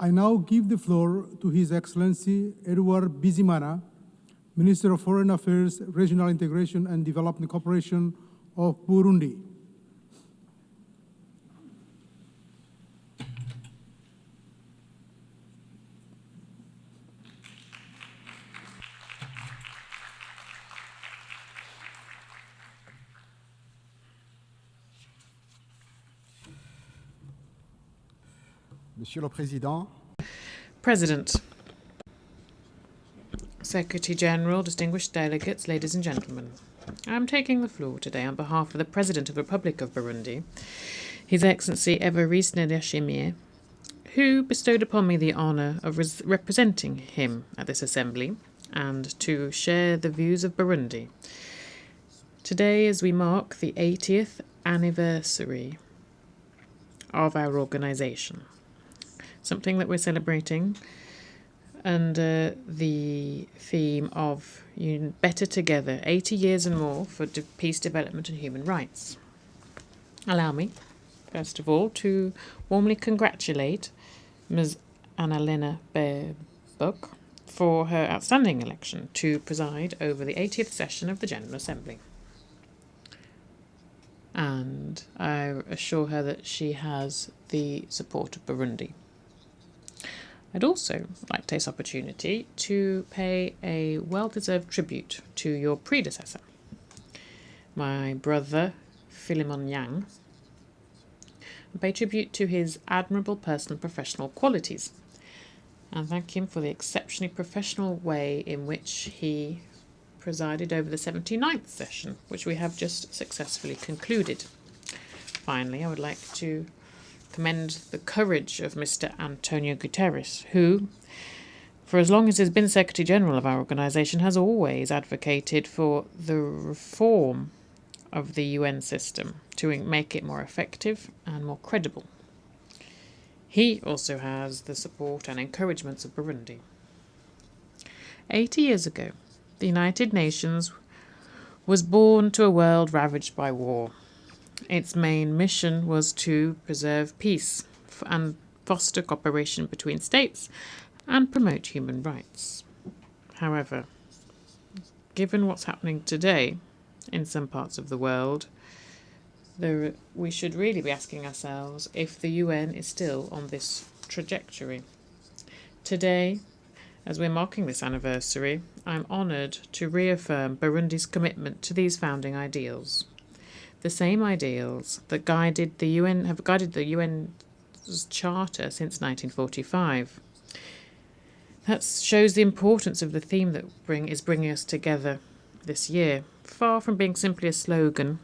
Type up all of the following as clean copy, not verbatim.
I now give the floor to His Excellency Edouard Bizimana, Minister of Foreign Affairs, Regional Integration and Development Cooperation of Burundi. Monsieur le Président, President, Secretary General, distinguished delegates, ladies and gentlemen, I am taking the floor today on behalf of the President of the Republic of Burundi, His Excellency Evariste Ndayishimiye, who bestowed upon me the honour of representing him at this assembly and to share the views of Burundi. Today, as we mark the 80th anniversary of our organisation, something that we're celebrating under the theme of Better Together, 80 years and more for peace, development and human rights. Allow me, first of all, to warmly congratulate Ms. Annalena Baerbock for her outstanding election to preside over the 80th session of the General Assembly. And I assure her that she has the support of Burundi. I'd also like to take this opportunity to pay a well-deserved tribute to your predecessor, my brother Philemon Yang, and pay tribute to his admirable personal and professional qualities, and thank him for the exceptionally professional way in which he presided over the 79th session, which we have just successfully concluded. Finally, I would like to commend the courage of Mr. Antonio Guterres, who, for as long as he's been Secretary General of our organisation, has always advocated for the reform of the UN system to make it more effective and more credible. He also has the support and encouragements of Burundi. 80 years ago, the United Nations was born to a world ravaged by war. Its main mission was to preserve peace and foster cooperation between states and promote human rights. However, given what's happening today in some parts of the world, we should really be asking ourselves if the UN is still on this trajectory. Today, as we're marking this anniversary, I'm honoured to reaffirm Burundi's commitment to these founding ideals. The same ideals that have guided the UN's Charter since 1945. That shows the importance of the theme that is bringing us together this year. Far from being simply a slogan,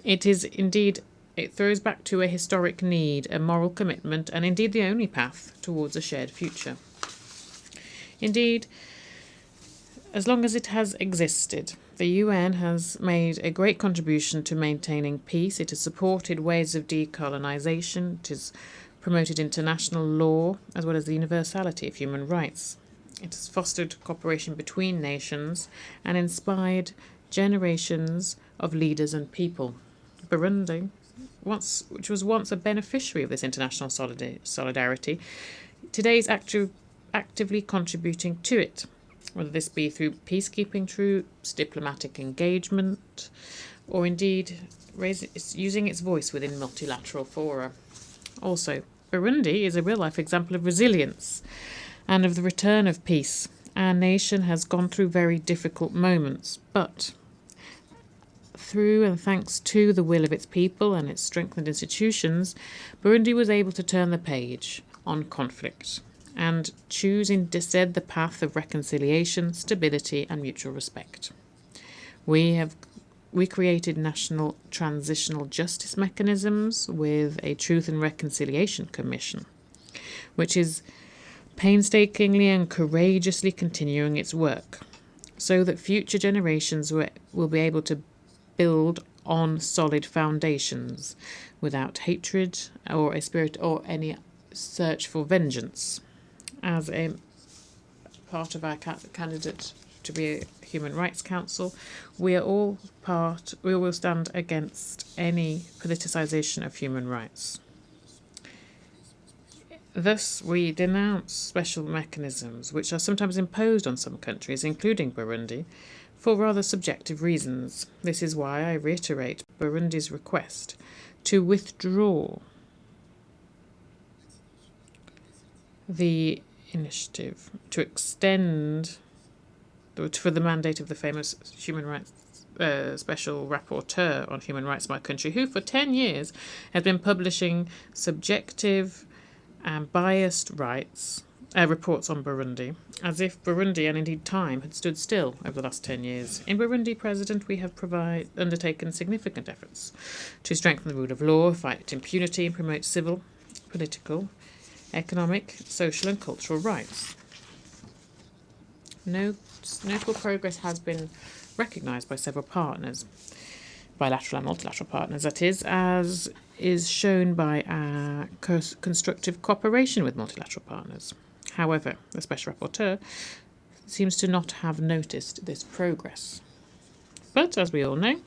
it throws back to a historic need, a moral commitment, and indeed the only path towards a shared future. Indeed, as long as it has existed, the UN has made a great contribution to maintaining peace. It has supported ways of decolonisation. It has promoted international law as well as the universality of human rights. It has fostered cooperation between nations and inspired generations of leaders and people. Burundi, which was once a beneficiary of this international solidarity, today is actively contributing to it, whether this be through peacekeeping troops, diplomatic engagement, or indeed using its voice within multilateral fora. Also, Burundi is a real-life example of resilience and of the return of peace. Our nation has gone through very difficult moments, but through and thanks to the will of its people and its strengthened institutions, Burundi was able to turn the page on conflict and choose instead the path of reconciliation, stability and mutual respect. We created national transitional justice mechanisms with a Truth and Reconciliation Commission, which is painstakingly and courageously continuing its work so that future generations will be able to build on solid foundations without hatred or a spirit or any search for vengeance. As a part of our candidate to be a Human Rights Council, we will stand against any politicisation of human rights. Thus, we denounce special mechanisms which are sometimes imposed on some countries, including Burundi, for rather subjective reasons. This is why I reiterate Burundi's request to withdraw the initiative to extend for the mandate of the famous human rights special rapporteur on human rights in my country, who for 10 years has been publishing subjective and biased reports on Burundi, as if Burundi and indeed time had stood still over the last 10 years. In Burundi, President, we have undertaken significant efforts to strengthen the rule of law, fight impunity, and promote civil, political, economic, social and cultural rights. Notable progress has been recognised by several partners, bilateral and multilateral partners, that is, as is shown by our constructive cooperation with multilateral partners. However, the Special Rapporteur seems to not have noticed this progress. But, as we all know,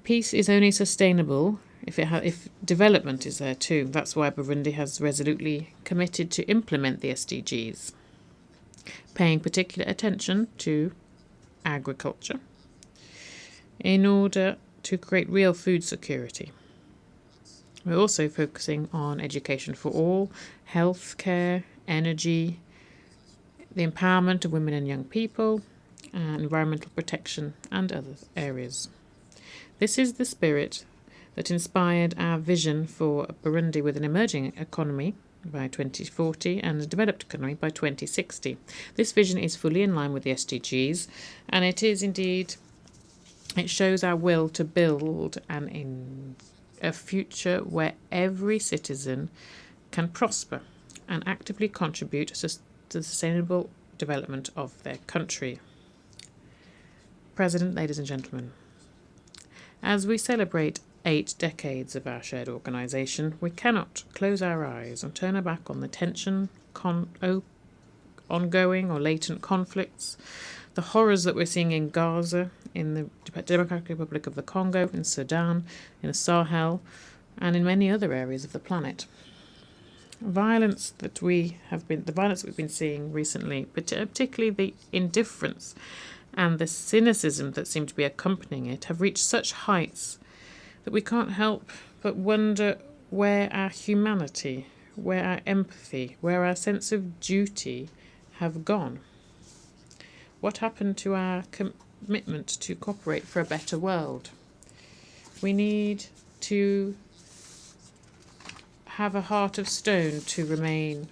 peace is only sustainable if development is there too. That's why Burundi has resolutely committed to implement the SDGs, paying particular attention to agriculture in order to create real food security. We're also focusing on education for all, health care, energy, the empowerment of women and young people, and environmental protection and other areas. This is the spirit that inspired our vision for Burundi with an emerging economy by 2040 and a developed economy by 2060. This vision is fully in line with the SDGs, and it shows our will to build a future where every citizen can prosper and actively contribute to the sustainable development of their country. President, ladies and gentlemen, as we celebrate 8 decades of our shared organisation, we cannot close our eyes and turn our back on the tension, ongoing or latent conflicts, the horrors that we're seeing in Gaza, in the Democratic Republic of the Congo, in Sudan, in the Sahel, and in many other areas of the planet. The violence that we've been seeing recently, particularly the indifference and the cynicism that seem to be accompanying it, have reached such heights that we can't help but wonder where our humanity, where our empathy, where our sense of duty have gone. What happened to our commitment to cooperate for a better world? We need to have a heart of stone to remain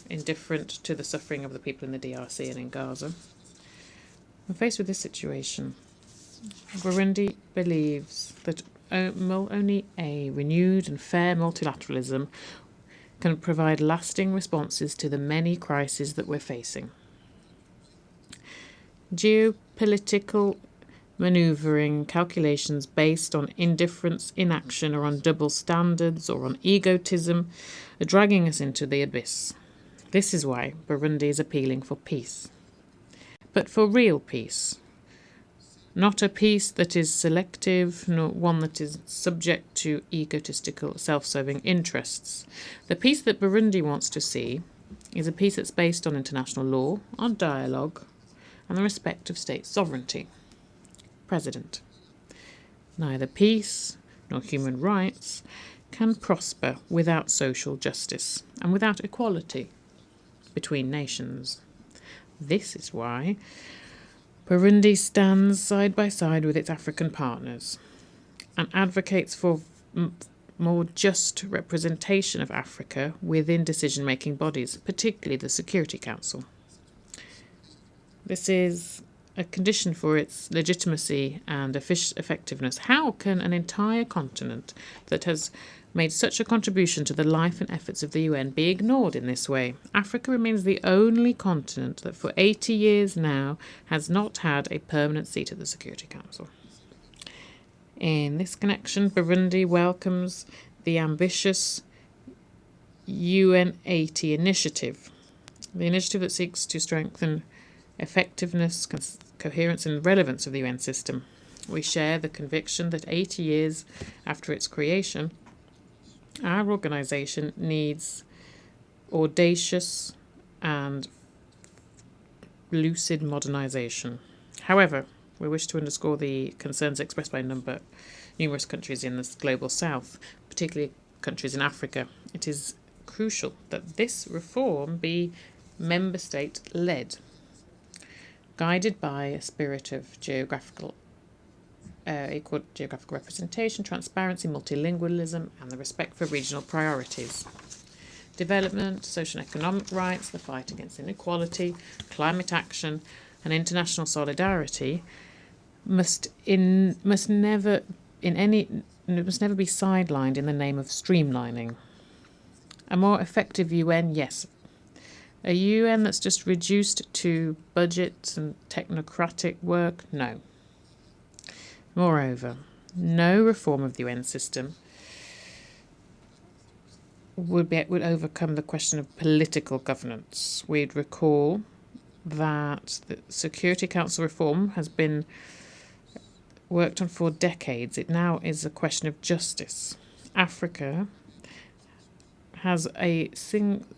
indifferent to the suffering of the people in the DRC and in Gaza. When faced with this situation, Burundi believes that only a renewed and fair multilateralism can provide lasting responses to the many crises that we're facing. Geopolitical manoeuvring, calculations based on indifference, inaction, or on double standards or on egotism are dragging us into the abyss. This is why Burundi is appealing for peace. But for real peace. Not a peace that is selective, nor one that is subject to egotistical, self-serving interests. The peace that Burundi wants to see is a peace that's based on international law, on dialogue, and the respect of state sovereignty. President, neither peace nor human rights can prosper without social justice and without equality between nations. This is why Burundi stands side by side with its African partners and advocates for more just representation of Africa within decision-making bodies, particularly the Security Council. This is a condition for its legitimacy and effectiveness. How can an entire continent that has made such a contribution to the life and efforts of the UN be ignored in this way? Africa remains the only continent that for 80 years now has not had a permanent seat at the Security Council. In this connection, Burundi welcomes the ambitious UN 80 initiative, the initiative that seeks to strengthen effectiveness, coherence and relevance of the UN system. We share the conviction that 80 years after its creation, our organisation needs audacious and lucid modernisation. However, we wish to underscore the concerns expressed by numerous countries in the global south, particularly countries in Africa. It is crucial that this reform be member state led, guided by a spirit of equal geographical representation, transparency, multilingualism, and the respect for regional priorities. Development, social and economic rights, the fight against inequality, climate action, and international solidarity must never be sidelined in the name of streamlining. A more effective UN, yes. A UN that's just reduced to budgets and technocratic work, no. Moreover, no reform of the UN system would overcome the question of political governance. We'd recall that the Security Council reform has been worked on for decades. It now is a question of justice. Africa has a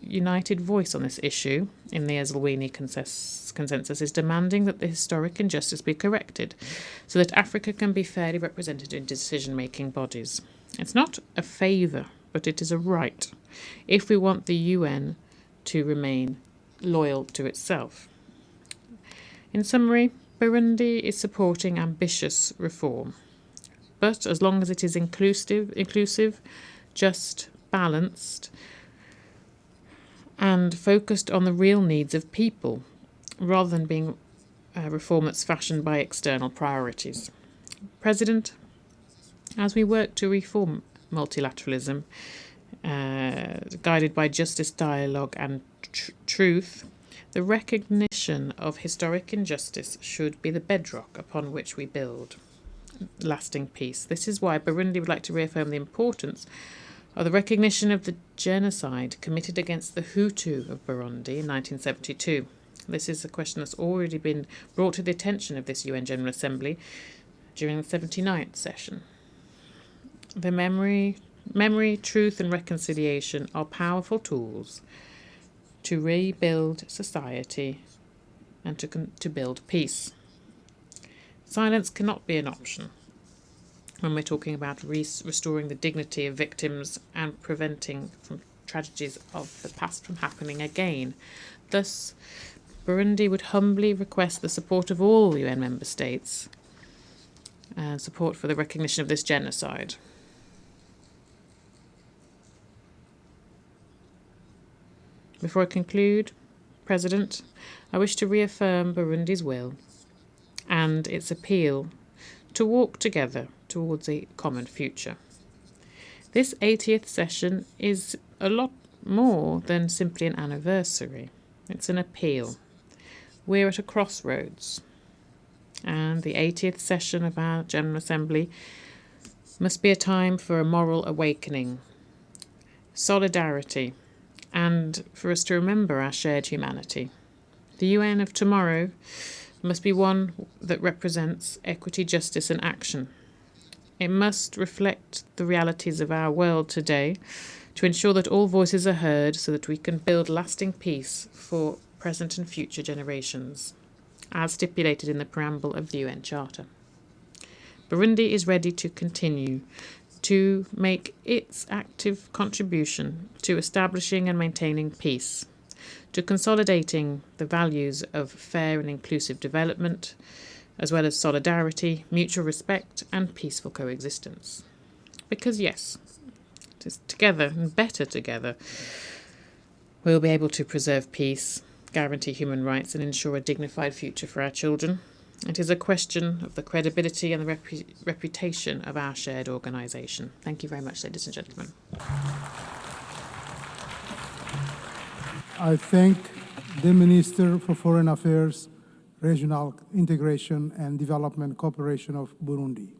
united voice on this issue in the Eswatini consensus, is demanding that the historic injustice be corrected so that Africa can be fairly represented in decision-making bodies. It's not a favour, but it is a right, if we want the UN to remain loyal to itself. In summary, Burundi is supporting ambitious reform, but as long as it is inclusive, just, balanced, and focused on the real needs of people, rather than being a reform that's fashioned by external priorities. President, as we work to reform multilateralism, guided by justice, dialogue, and truth, the recognition of historic injustice should be the bedrock upon which we build lasting peace. This is why Burundi would like to reaffirm the importance of the recognition of the genocide committed against the Hutu of Burundi in 1972. This is a question that's already been brought to the attention of this UN General Assembly during the 79th session. The memory, truth, and reconciliation are powerful tools to rebuild society and to build peace. Silence cannot be an option when we're talking about restoring the dignity of victims and preventing from tragedies of the past from happening again. Thus, Burundi would humbly request the support of all UN member states and support for the recognition of this genocide. Before I conclude, President, I wish to reaffirm Burundi's will and its appeal to walk together towards a common future. This 80th session is a lot more than simply an anniversary. It's an appeal. We're at a crossroads, and the 80th session of our General Assembly must be a time for a moral awakening, solidarity, and for us to remember our shared humanity. The UN of tomorrow must be one that represents equity, justice, and action. It must reflect the realities of our world today to ensure that all voices are heard so that we can build lasting peace for present and future generations, as stipulated in the preamble of the UN Charter. Burundi is ready to continue to make its active contribution to establishing and maintaining peace, to consolidating the values of fair and inclusive development, as well as solidarity, mutual respect, and peaceful coexistence. Because yes, it is together, and better together, we'll be able to preserve peace, guarantee human rights, and ensure a dignified future for our children. It is a question of the credibility and the reputation of our shared organisation. Thank you very much, ladies and gentlemen. I thank the Minister for Foreign Affairs, Regional Integration and Development Cooperation of Burundi.